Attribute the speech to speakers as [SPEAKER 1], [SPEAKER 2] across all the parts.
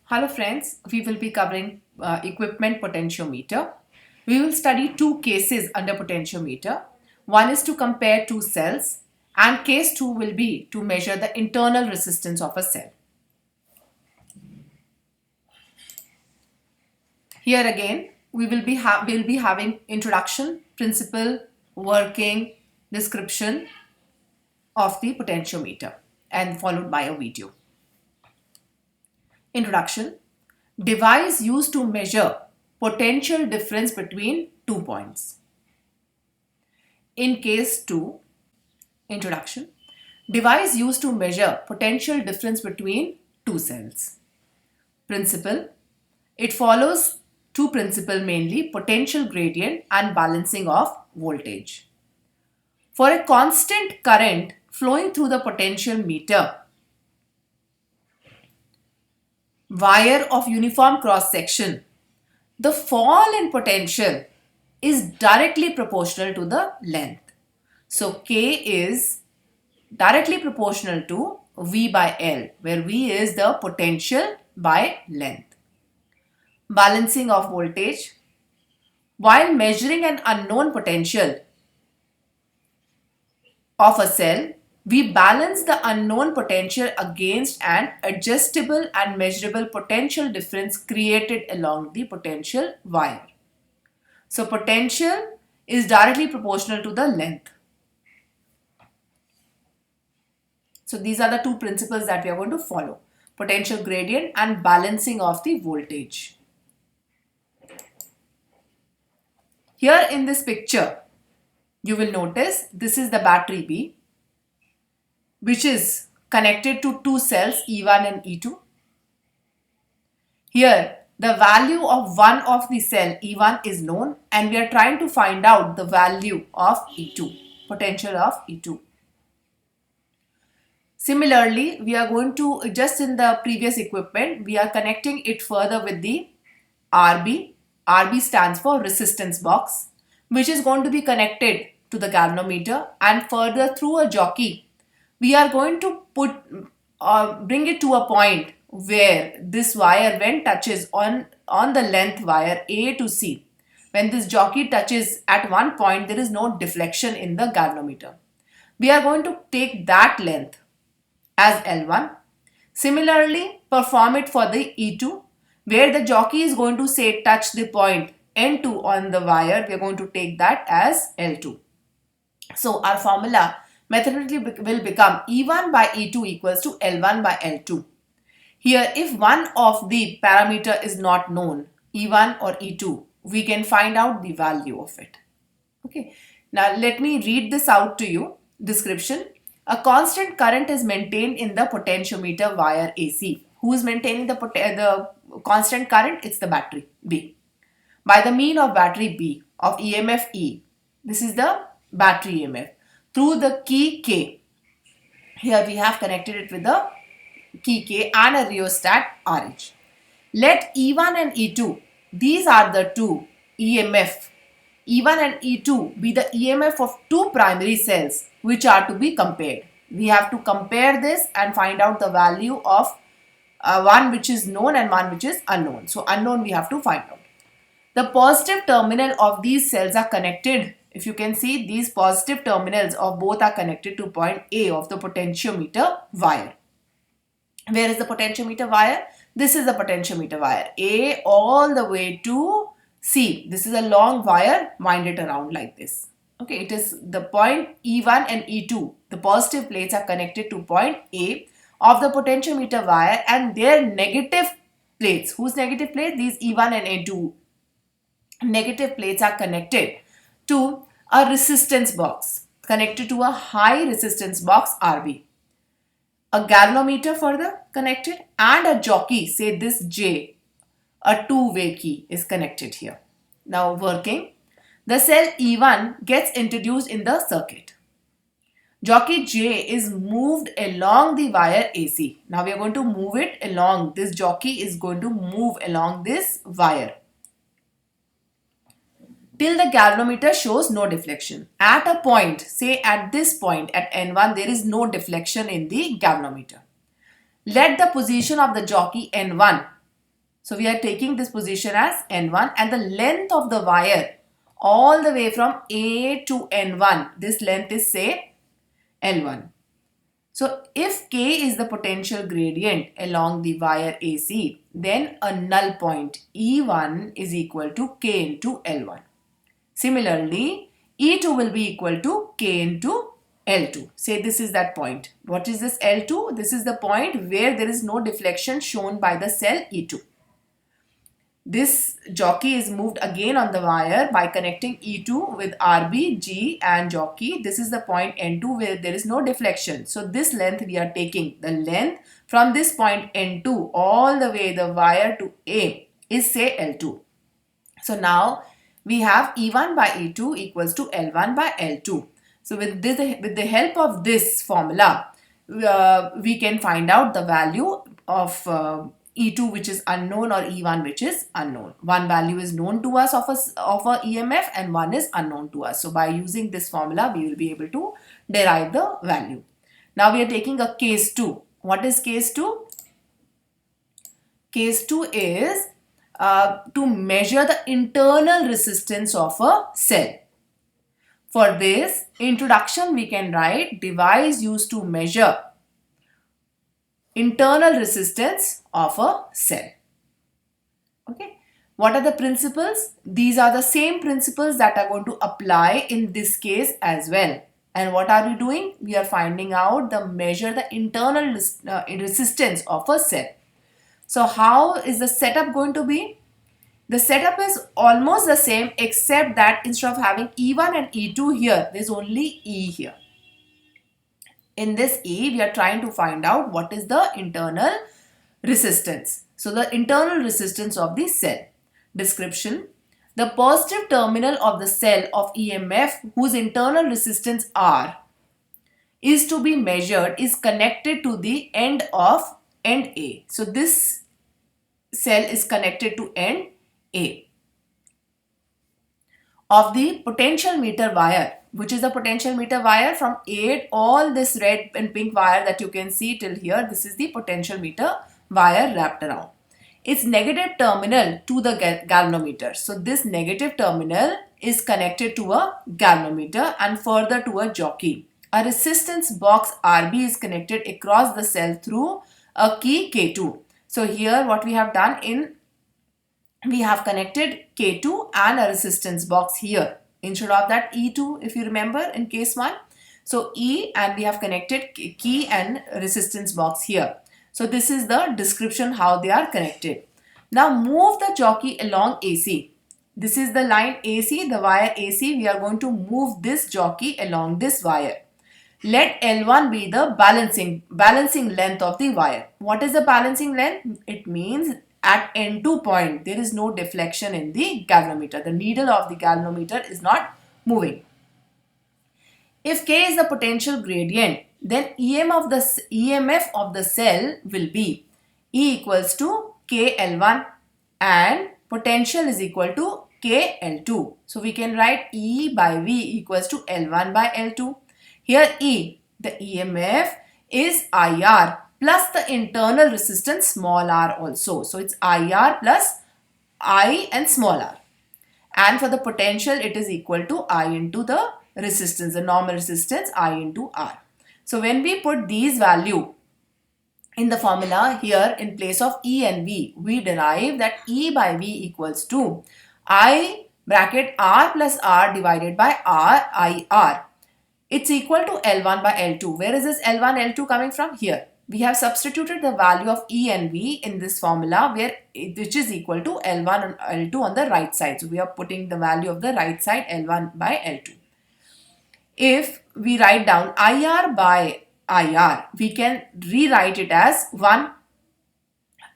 [SPEAKER 1] Hello friends, we will be covering equipment potentiometer. We will study two cases under potentiometer. One is to compare two cells and case 2 will be to measure the internal resistance of a cell. Here again, we will be having introduction, principle, working, description of the potentiometer and followed by a video. Introduction. Device used to measure potential difference between 2 points. In case 2, introduction. Device used to measure potential difference between two cells. Principle. It follows two principles mainly, potential gradient and balancing of voltage. For a constant current flowing through the potentiometer, wire of uniform cross section, the fall in potential is directly proportional to the length. So K is directly proportional to V by L, where V is the potential by length. Balancing of voltage. While measuring an unknown potential of a cell, we balance the unknown potential against an adjustable and measurable potential difference created along the potential wire. So potential is directly proportional to the length. So these are the two principles that we are going to follow. Potential gradient and balancing of the voltage. Here in this picture, you will notice this is the battery B, which is connected to two cells E1 and E2. Here, the value of one of the cell E1 is known and we are trying to find out the value of E2, potential of E2. Similarly, we are going to, just in the previous equipment, we are connecting it further with the RB. RB stands for resistance box, which is going to be connected to the galvanometer, and further through a jockey, we are going to bring it to a point where this wire, when touches on the length wire A to C, when this jockey touches at one point, there is no deflection in the galvanometer. We are going to take that length as L1. Similarly, perform it for the E2, where the jockey is going to say touch the point N2 on the wire. We are going to take that as L2. So our formula mathematically will become E1 by E2 equals to L1 by L2. Here, if one of the parameter is not known, E1 or E2, we can find out the value of it. Okay. Now let me read this out to you. Description. A constant current is maintained in the potentiometer wire AC. Who is maintaining the constant current? It's the battery B. By the mean of battery B of EMF E. This is the battery EMF. Through the key K. Here we have connected it with the key K and a rheostat RH. Let E1 and E2, these are the two EMF. E1 and E2 be the EMF of two primary cells which are to be compared. We have to compare this and find out the value of one which is known and one which is unknown. So unknown we have to find out. The positive terminal of these cells are connected. If you can see, these positive terminals of both are connected to point A of the potentiometer wire. Where is the potentiometer wire? This is the potentiometer wire. A all the way to C. This is a long wire, wind it around like this. Okay, it is the point E1 and E2. The positive plates are connected to point A of the potentiometer wire and their negative plates. Whose negative plates? These E1 and A2 negative plates are connected to a resistance box, connected to a high resistance box RB. A galvanometer further connected and a jockey, say this J, a two-way key is connected here. Now working, the cell E1 gets introduced in the circuit. Jockey J is moved along the wire AC. Now we are going to move it along. This jockey is going to move along this wire till the galvanometer shows no deflection. At a point, say at this point at N1, there is no deflection in the galvanometer. Let the position of the jockey N1 So we are taking this position as N1 and the length of the wire all the way from A to N1, this length is say L1. So if K is the potential gradient along the wire AC, then a null point E1 is equal to K into L1. Similarly, E2 will be equal to K into L2. Say this is that point. What is this L2? This is the point where there is no deflection shown by the cell E2. This jockey is moved again on the wire by connecting E2 with RB, G and jockey. This is the point N2 where there is no deflection. So this length we are taking. The length from this point N2 all the way the wire to A is say L2. So now we have E1 by E2 equals to L1 by L2. So with the help of this formula, we can find out the value of E2 which is unknown or E1 which is unknown. One value is known to us of a EMF and one is unknown to us. So by using this formula, we will be able to derive the value. Now we are taking a case 2. What is case 2? Case 2 is to measure the internal resistance of a cell. For this introduction, we can write device used to measure internal resistance of a cell. Okay. What are the principles? These are the same principles that are going to apply in this case as well. And what are we doing? We are finding out the internal resistance of a cell. So how is the setup going to be? The setup is almost the same except that instead of having E1 and E2 here, there is only E here. In this E, we are trying to find out what is the internal resistance. So the internal resistance of the cell. Description. The positive terminal of the cell of EMF whose internal resistance R is to be measured is connected to the end A. So this cell is connected to end A of the potential meter wire, which is the potential meter wire from A, all this red and pink wire that you can see till here, this is the potential meter wire wrapped around. Its negative terminal to the galvanometer. So this negative terminal is connected to a galvanometer and further to a jockey. A resistance box RB is connected across the cell through a key K2. So here what we have done we have connected K2 and a resistance box here. Instead of that E2, if you remember in case 1. So E and we have connected key and resistance box here. So this is the description how they are connected. Now move the jockey along AC. This is the line AC, the wire AC. We are going to move this jockey along this wire. Let L1 be the balancing length of the wire. What is the balancing length? It means at N2 point, there is no deflection in the galvanometer. The needle of the galvanometer is not moving. If K is the potential gradient, then EMF of the cell will be E equals to KL1 and potential is equal to KL2. So we can write E by V equals to L1 by L2. Here E, the EMF is IR plus the internal resistance small r also. So it's IR plus I and small r. And for the potential, it is equal to I into the resistance, the normal resistance I into R. So when we put these value in the formula here in place of E and V, we derive that E by V equals to I bracket R plus R divided by R IR. It's equal to L1 by L2. Where is this L1, L2 coming from? Here. We have substituted the value of E and V in this formula which is equal to L1 and L2 on the right side. So we are putting the value of the right side L1 by L2. If we write down IR by IR, we can rewrite it as 1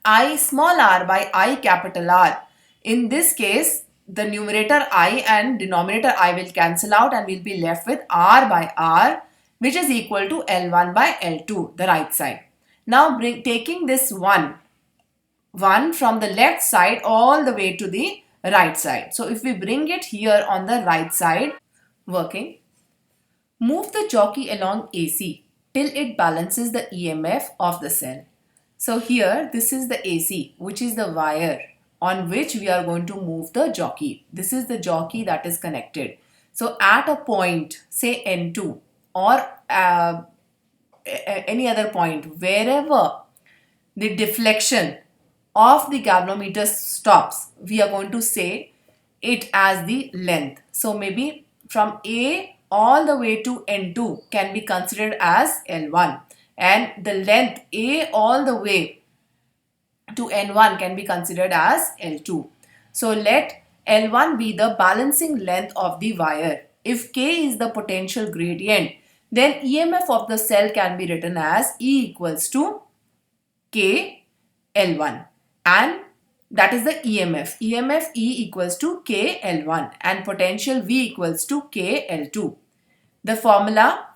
[SPEAKER 1] I small r by I capital R. In this case, the numerator I and denominator I will cancel out and we'll be left with R by R, which is equal to L1 by L2, the right side. Now taking this 1 from the left side all the way to the right side. So if we bring it here on the right side, working, move the jockey along AC till it balances the EMF of the cell. So here, this is the AC, which is the wire on which we are going to move the jockey. This is the jockey that is connected. So at a point, say N2 or any other point, wherever the deflection of the galvanometer stops, we are going to say it as the length. So maybe from A all the way to N2 can be considered as L1, and the length A all the way to N1 can be considered as L2. So let L1 be the balancing length of the wire. If K is the potential gradient, then EMF of the cell can be written as E equals to K L1, and that is the EMF. EMF E equals to K L1 and potential V equals to K L2. The formula,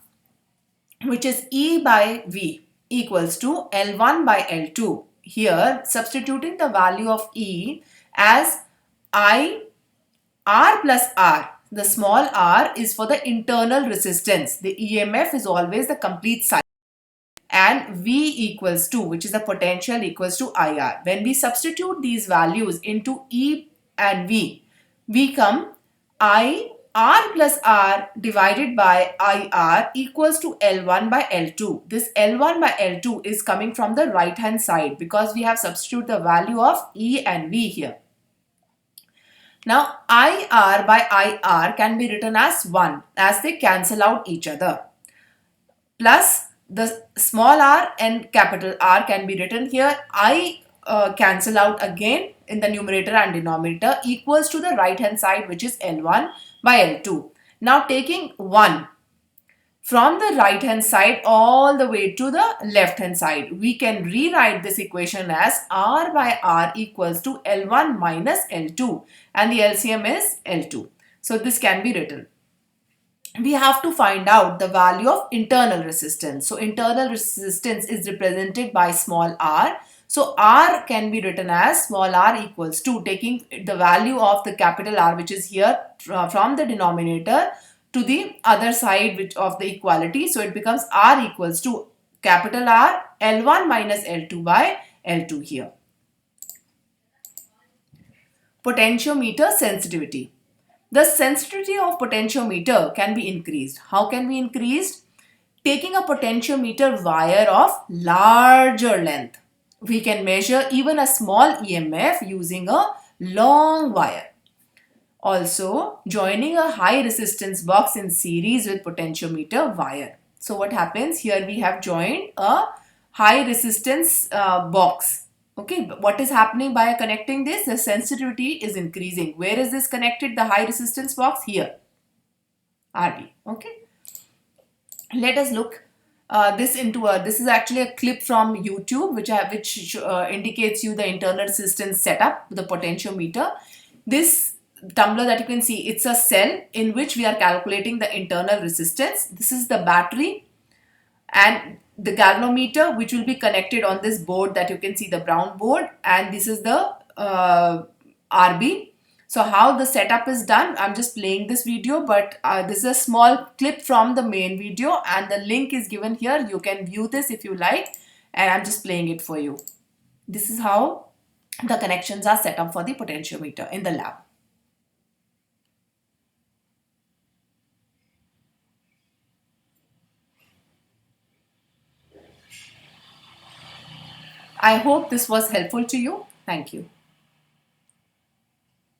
[SPEAKER 1] which is E by V equals to L1 by L2. Here, substituting the value of E as I R plus R. The small r is for the internal resistance. The EMF is always the complete cycle. And V equals to, which is the potential, equals to IR. When we substitute these values into E and V, we come I R plus R divided by IR equals to L1 by L2. This L1 by L2 is coming from the right hand side because we have substituted the value of E and V here. Now IR by IR can be written as 1 as they cancel out each other. Plus the small r and capital R can be written here. I cancel out again in the numerator and denominator equals to the right hand side, which is L1 by L2. Now taking 1 from the right hand side all the way to the left hand side, we can rewrite this equation as R by R equals to L1 minus L2, and the LCM is L2. So this can be written. We have to find out the value of internal resistance. So internal resistance is represented by small r. So R can be written as small r equals to, taking the value of the capital R, which is here, from the denominator to the other side of the equality. So it becomes R equals to capital R L1 minus L2 by L2 here. Potentiometer sensitivity. The sensitivity of potentiometer can be increased. How can be increased? Taking a potentiometer wire of larger length. We can measure even a small EMF using a long wire. Also, joining a high resistance box in series with potentiometer wire. So what happens? Here we have joined a high resistance box. Okay, but what is happening by connecting this? The sensitivity is increasing. Where is this connected? The high resistance box here. RB. Okay. Let us look this into a. This is actually a clip from YouTube, which indicates you the internal resistance setup, the potentiometer. This tumbler that you can see, it's a cell in which we are calculating the internal resistance. This is the battery and the galvanometer, which will be connected on this board that you can see, the brown board, and this is the RB. So how the setup is done, I'm just playing this video, but this is a small clip from the main video and the link is given here. You can view this if you like, and I'm just playing it for you. This is how the connections are set up for the potentiometer in the lab. I hope this was helpful to you. Thank you.